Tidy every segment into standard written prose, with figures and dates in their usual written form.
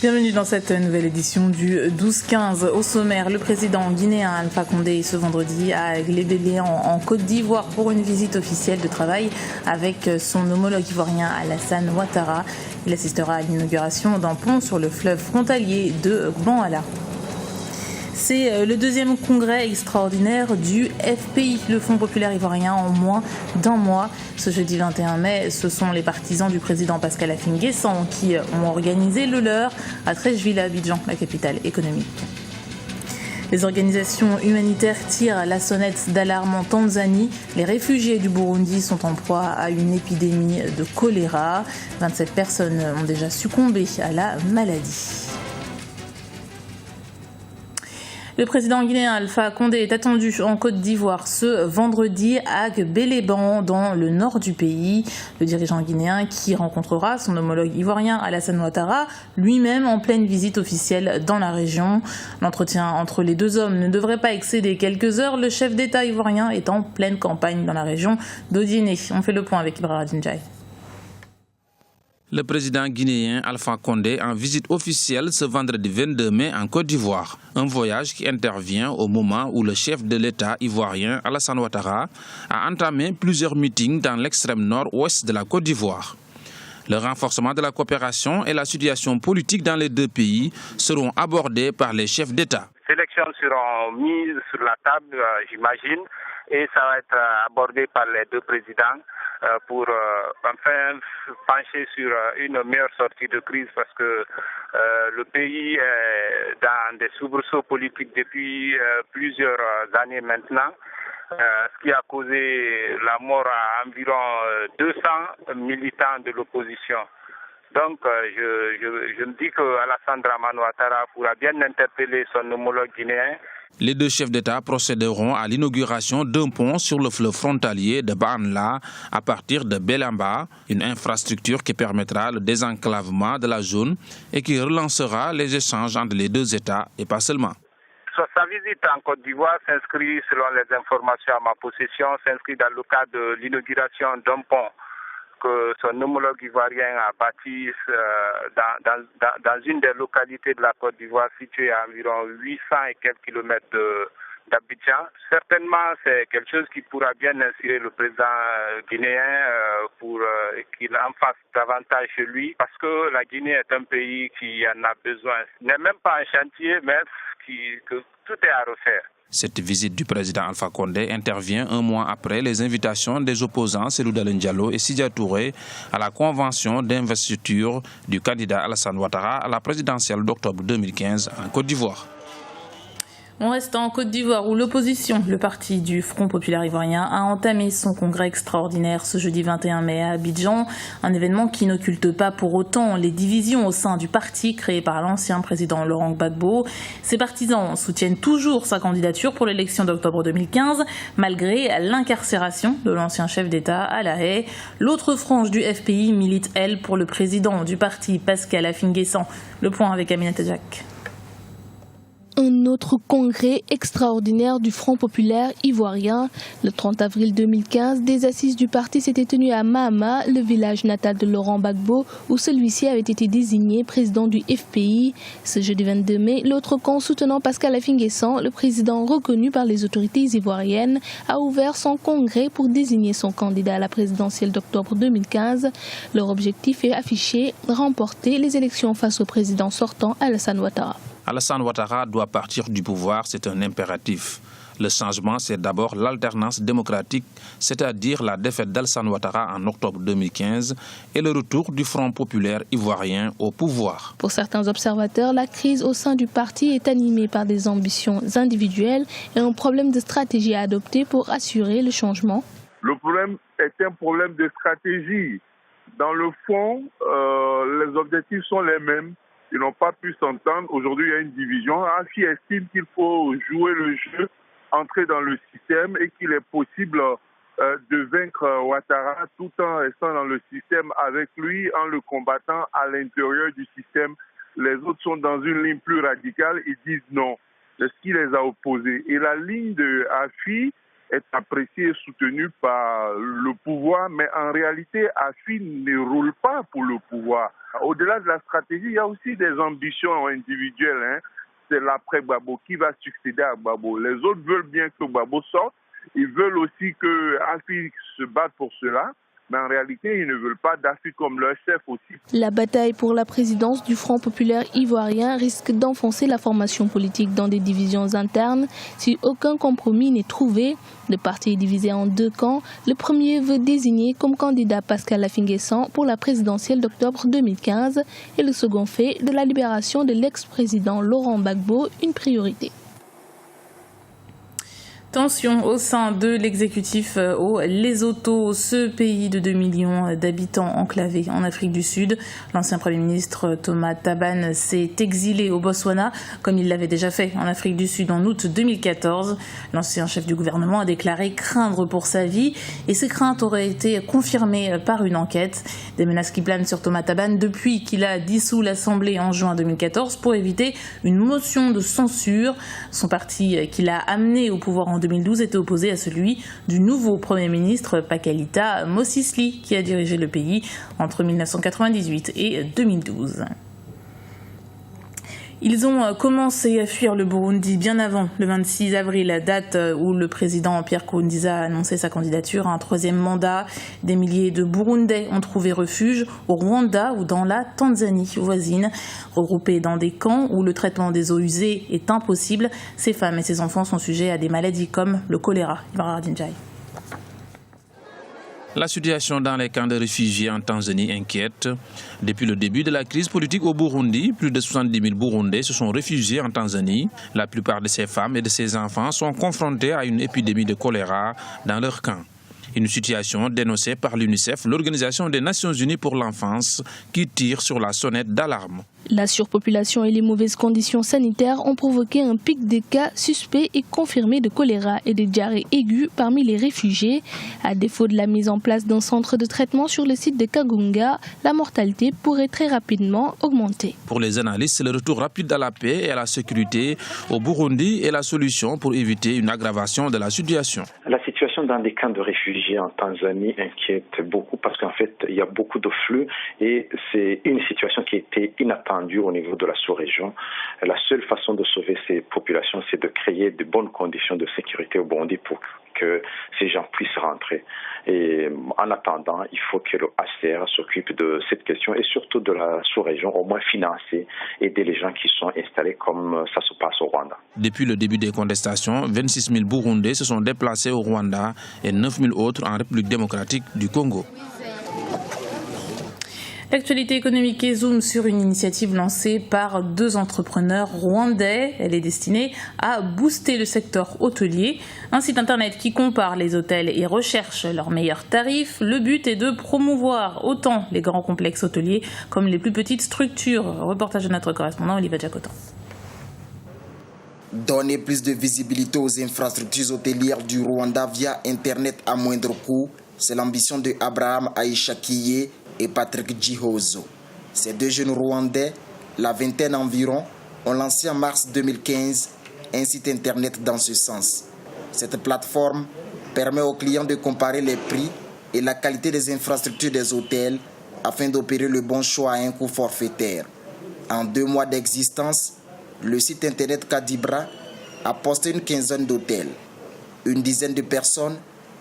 Bienvenue dans cette nouvelle édition du 12-15. Au sommaire, le président guinéen Alpha Condé ce vendredi à Glébélé en Côte d'Ivoire pour une visite officielle de travail avec son homologue ivoirien Alassane Ouattara. Il assistera à l'inauguration d'un pont sur le fleuve frontalier de Gbanala. C'est le deuxième congrès extraordinaire du FPI, le Front populaire ivoirien, en moins d'un mois. Ce jeudi 21 mai, ce sont les partisans du président Pascal Affi-N'Guessan qui ont organisé le leur à Treichville, à Abidjan, la capitale économique. Les organisations humanitaires tirent la sonnette d'alarme en Tanzanie. Les réfugiés du Burundi sont en proie à une épidémie de choléra. 27 personnes ont déjà succombé à la maladie. Le président guinéen Alpha Condé est attendu en Côte d'Ivoire ce vendredi à Gbéléban, dans le nord du pays. Le dirigeant guinéen qui rencontrera son homologue ivoirien Alassane Ouattara, lui-même en pleine visite officielle dans la région. L'entretien entre les deux hommes ne devrait pas excéder quelques heures. Le chef d'État ivoirien est en pleine campagne dans la région d'Odiéné. On fait le point avec Ibrahima Djindjaï. Le président guinéen Alpha Condé en visite officielle ce vendredi 22 mai en Côte d'Ivoire. Un voyage qui intervient au moment où le chef de l'État ivoirien Alassane Ouattara a entamé plusieurs meetings dans l'extrême nord-ouest de la Côte d'Ivoire. Le renforcement de la coopération et la situation politique dans les deux pays seront abordés par les chefs d'État. Les élections seront mises sur la table, j'imagine, et ça va être abordé par les deux présidents pour enfin pencher sur une meilleure sortie de crise, parce que le pays est dans des soubresauts politiques depuis plusieurs années maintenant, ce qui a causé la mort à environ 200 militants de l'opposition. Donc je me dis que Alassane Ouattara pourra bien interpeller son homologue guinéen. Les deux chefs d'État procéderont à l'inauguration d'un pont sur le fleuve frontalier de Banla à partir de Belamba, une infrastructure qui permettra le désenclavement de la zone et qui relancera les échanges entre les deux États et pas seulement. Sa visite en Côte d'Ivoire s'inscrit, selon les informations à ma possession, s'inscrit dans le cadre de l'inauguration d'un pont que son homologue ivoirien a bâti dans une des localités de la Côte d'Ivoire située à environ 800 et quelques kilomètres d'Abidjan. Certainement, c'est quelque chose qui pourra bien inspirer le président guinéen pour qu'il en fasse davantage chez lui, parce que la Guinée est un pays qui en a besoin. Ce n'est même pas un chantier, mais que tout est à refaire. Cette visite du président Alpha Condé intervient un mois après les invitations des opposants Cellou Dalein Diallo et Sidya Touré à la convention d'investiture du candidat Alassane Ouattara à la présidentielle d'octobre 2015 en Côte d'Ivoire. On reste en Côte d'Ivoire où l'opposition, le parti du Front populaire ivoirien, a entamé son congrès extraordinaire ce jeudi 21 mai à Abidjan. Un événement qui n'occulte pas pour autant les divisions au sein du parti créé par l'ancien président Laurent Gbagbo. Ses partisans soutiennent toujours sa candidature pour l'élection d'octobre 2015, malgré l'incarcération de l'ancien chef d'État à La Haye. L'autre frange du FPI milite, elle, pour le président du parti, Pascal Affi-N'Guessan. Le point avec Aminata Jack. Un autre congrès extraordinaire du Front populaire ivoirien. Le 30 avril 2015, des assises du parti s'étaient tenues à Mahama, le village natal de Laurent Gbagbo, où celui-ci avait été désigné président du FPI. Ce jeudi 22 mai, l'autre camp soutenant Pascal Affi-N'Guessan, le président reconnu par les autorités ivoiriennes, a ouvert son congrès pour désigner son candidat à la présidentielle d'octobre 2015. Leur objectif est affiché, remporter les élections face au président sortant Alassane Ouattara. Alassane Ouattara doit partir du pouvoir, c'est un impératif. Le changement, c'est d'abord l'alternance démocratique, c'est-à-dire la défaite d'Alassane Ouattara en octobre 2015 et le retour du Front populaire ivoirien au pouvoir. Pour certains observateurs, la crise au sein du parti est animée par des ambitions individuelles et un problème de stratégie à adopter pour assurer le changement. Le problème est un problème de stratégie. Dans le fond, les objectifs sont les mêmes. Ils n'ont pas pu s'entendre. Aujourd'hui, il y a une division. Affi estime qu'il faut jouer le jeu, entrer dans le système et qu'il est possible de vaincre Ouattara tout en restant dans le système avec lui, en le combattant à l'intérieur du système. Les autres sont dans une ligne plus radicale. Ils disent non. C'est ce qui les a opposés. Et la ligne de Affi est apprécié et soutenu par le pouvoir, mais en réalité, AFI ne roule pas pour le pouvoir. Au-delà de la stratégie, il y a aussi des ambitions individuelles. C'est l'après Gbagbo qui va succéder à Gbagbo. Les autres veulent bien que Gbagbo sorte. Ils veulent aussi que AFI se batte pour cela. Mais en réalité, ils ne veulent pas d'AFI comme leur chef aussi. La bataille pour la présidence du Front populaire ivoirien risque d'enfoncer la formation politique dans des divisions internes si aucun compromis n'est trouvé. Le parti est divisé en deux camps. Le premier veut désigner comme candidat Pascal Affi-N'Guessan pour la présidentielle d'octobre 2015 et le second fait de la libération de l'ex-président Laurent Gbagbo une priorité. Tension au sein de l'exécutif au Lesotho, ce pays de 2 millions d'habitants enclavés en Afrique du Sud. L'ancien Premier ministre Thomas Thabane s'est exilé au Botswana, comme il l'avait déjà fait en Afrique du Sud en août 2014. L'ancien chef du gouvernement a déclaré craindre pour sa vie et ces craintes auraient été confirmées par une enquête. Des menaces qui planent sur Thomas Thabane depuis qu'il a dissous l'Assemblée en juin 2014 pour éviter une motion de censure. Son parti qui l'a amené au pouvoir en 2012 était opposé à celui du nouveau Premier ministre Pakalita Mosisili qui a dirigé le pays entre 1998 et 2012. Ils ont commencé à fuir le Burundi bien avant le 26 avril, date où le président Pierre Nkurunziza a annoncé sa candidature à un troisième mandat. Des milliers de Burundais ont trouvé refuge au Rwanda ou dans la Tanzanie voisine. Regroupés dans des camps où le traitement des eaux usées est impossible, ces femmes et ces enfants sont sujets à des maladies comme le choléra. La situation dans les camps de réfugiés en Tanzanie inquiète. Depuis le début de la crise politique au Burundi, plus de 70 000 Burundais se sont réfugiés en Tanzanie. La plupart de ces femmes et de ces enfants sont confrontés à une épidémie de choléra dans leur camp. Une situation dénoncée par l'UNICEF, l'Organisation des Nations Unies pour l'enfance, qui tire sur la sonnette d'alarme. La surpopulation et les mauvaises conditions sanitaires ont provoqué un pic de cas suspects et confirmés de choléra et de diarrhée aiguë parmi les réfugiés. À défaut de la mise en place d'un centre de traitement sur le site de Kagunga, la mortalité pourrait très rapidement augmenter. Pour les analystes, le retour rapide à la paix et à la sécurité au Burundi est la solution pour éviter une aggravation de la situation. La situation dans les camps de réfugiés en Tanzanie inquiète beaucoup parce qu'en fait, il y a beaucoup de flux et c'est une situation qui était inattendue au niveau de la sous-région. La seule façon de sauver ces populations, c'est de créer de bonnes conditions de sécurité au Burundi pour que ces gens puissent rentrer. Et en attendant, il faut que le HCR s'occupe de cette question et surtout de la sous-région, au moins financer, aider les gens qui sont installés comme ça se passe au Rwanda. Depuis le début des contestations, 26 000 Burundais se sont déplacés au Rwanda et 9 000 autres en République démocratique du Congo. L'actualité économique zoom sur une initiative lancée par 2 entrepreneurs rwandais. Elle est destinée à booster le secteur hôtelier. Un site internet qui compare les hôtels et recherche leurs meilleurs tarifs. Le but est de promouvoir autant les grands complexes hôteliers comme les plus petites structures. Reportage de notre correspondant Olivier Jacotan. Donner plus de visibilité aux infrastructures hôtelières du Rwanda via Internet à moindre coût, c'est l'ambition de Abraham Aishakiye et Patrick Gihozo. Ces 2 jeunes Rwandais, la vingtaine environ, ont lancé en mars 2015 un site internet dans ce sens. Cette plateforme permet aux clients de comparer les prix et la qualité des infrastructures des hôtels afin d'opérer le bon choix à un coût forfaitaire. En 2 mois d'existence, le site internet Kadibra a posté une quinzaine d'hôtels. Une dizaine de personnes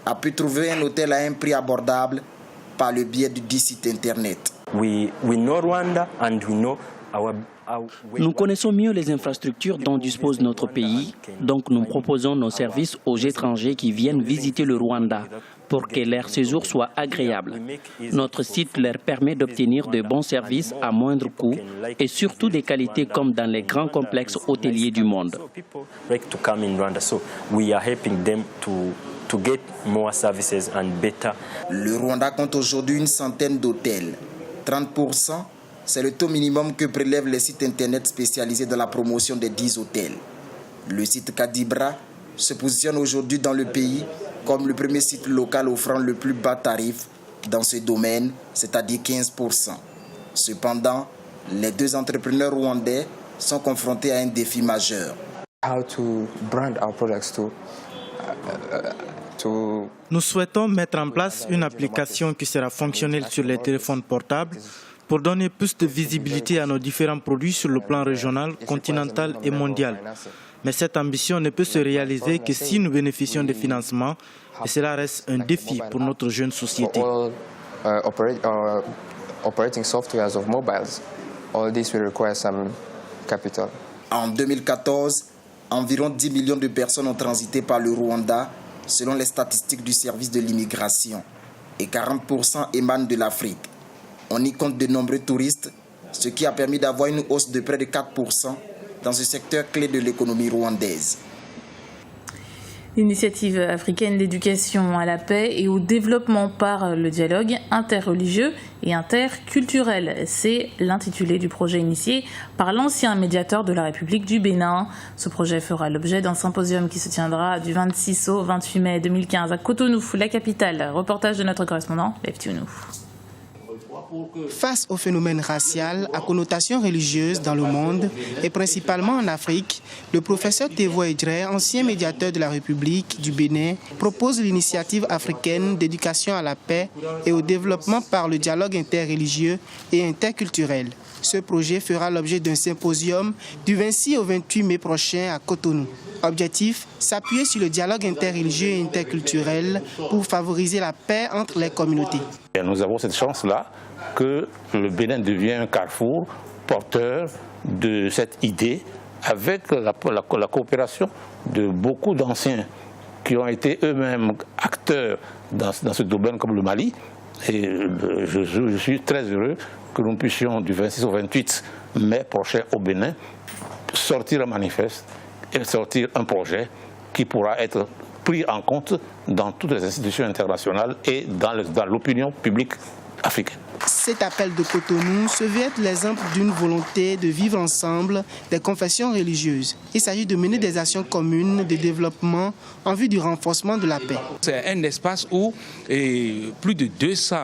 a pu trouver un hôtel à un prix abordable par le biais du site internet. Nous connaissons mieux les infrastructures dont dispose notre pays, donc nous proposons nos services aux étrangers qui viennent visiter le Rwanda pour que leur séjour soit agréable. Notre site leur permet d'obtenir de bons services à moindre coût et surtout des qualités comme dans les grands complexes hôteliers du monde. Le Rwanda compte aujourd'hui une centaine d'hôtels. 30%, c'est le taux minimum que prélèvent les sites internet spécialisés dans la promotion des 10 hôtels. Le site Kadibra se positionne aujourd'hui dans le pays comme le premier site local offrant le plus bas tarif dans ce domaine, c'est-à-dire 15%. Cependant, les 2 entrepreneurs rwandais sont confrontés à un défi majeur. How to brand our products to Nous souhaitons mettre en place une application qui sera fonctionnelle sur les téléphones portables pour donner plus de visibilité à nos différents produits sur le plan régional, continental et mondial. Mais cette ambition ne peut se réaliser que si nous bénéficions des financements et cela reste un défi pour notre jeune société. En 2014, environ 10 millions de personnes ont transité par le Rwanda, selon les statistiques du service de l'immigration, et 40% émanent de l'Afrique. On y compte de nombreux touristes, ce qui a permis d'avoir une hausse de près de 4% dans ce secteur clé de l'économie rwandaise. L'initiative africaine d'éducation à la paix et au développement par le dialogue interreligieux et interculturel. C'est l'intitulé du projet initié par l'ancien médiateur de la République du Bénin. Ce projet fera l'objet d'un symposium qui se tiendra du 26 au 28 mai 2015 à Cotonou, la capitale. Reportage de notre correspondant, Lev Tiounou. Face au phénomène racial à connotation religieuse dans le monde et principalement en Afrique, le professeur Tevo Edre, ancien médiateur de la République du Bénin, propose l'initiative africaine d'éducation à la paix et au développement par le dialogue interreligieux et interculturel. Ce projet fera l'objet d'un symposium du 26 au 28 mai prochain à Cotonou. Objectif, s'appuyer sur le dialogue interreligieux et interculturel pour favoriser la paix entre les communautés. Et nous avons cette chance-là que le Bénin devient un carrefour porteur de cette idée avec la coopération de beaucoup d'anciens qui ont été eux-mêmes acteurs dans ce domaine comme le Mali. Et je suis très heureux que nous puissions du 26 au 28 mai prochain au Bénin sortir un manifeste et sortir un projet qui pourra être pris en compte dans toutes les institutions internationales et dans l'opinion publique africaine. Cet appel de Cotonou se veut être l'exemple d'une volonté de vivre ensemble des confessions religieuses. Il s'agit de mener des actions communes de développement en vue du renforcement de la paix. C'est un espace où plus de 200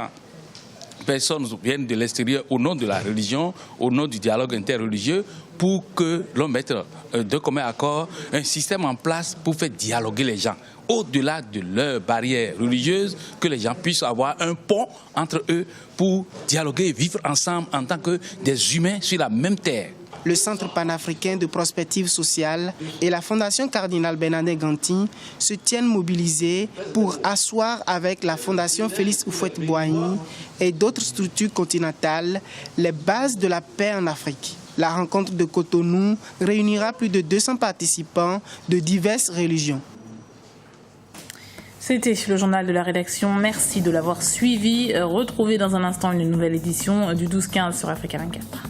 personnes viennent de l'extérieur au nom de la religion, au nom du dialogue interreligieux, pour que l'on mette de commun accord un système en place pour faire dialoguer les gens. Au-delà de leurs barrières religieuses, que les gens puissent avoir un pont entre eux pour dialoguer et vivre ensemble en tant que des humains sur la même terre. Le Centre panafricain de prospective sociale et la Fondation Cardinal Bernardin Ganty se tiennent mobilisés pour asseoir avec la Fondation Félix Houphouët-Boigny et d'autres structures continentales les bases de la paix en Afrique. La rencontre de Cotonou réunira plus de 200 participants de diverses religions. C'était le journal de la rédaction. Merci de l'avoir suivi. Retrouvez dans un instant une nouvelle édition du 12-15 sur Africa 24.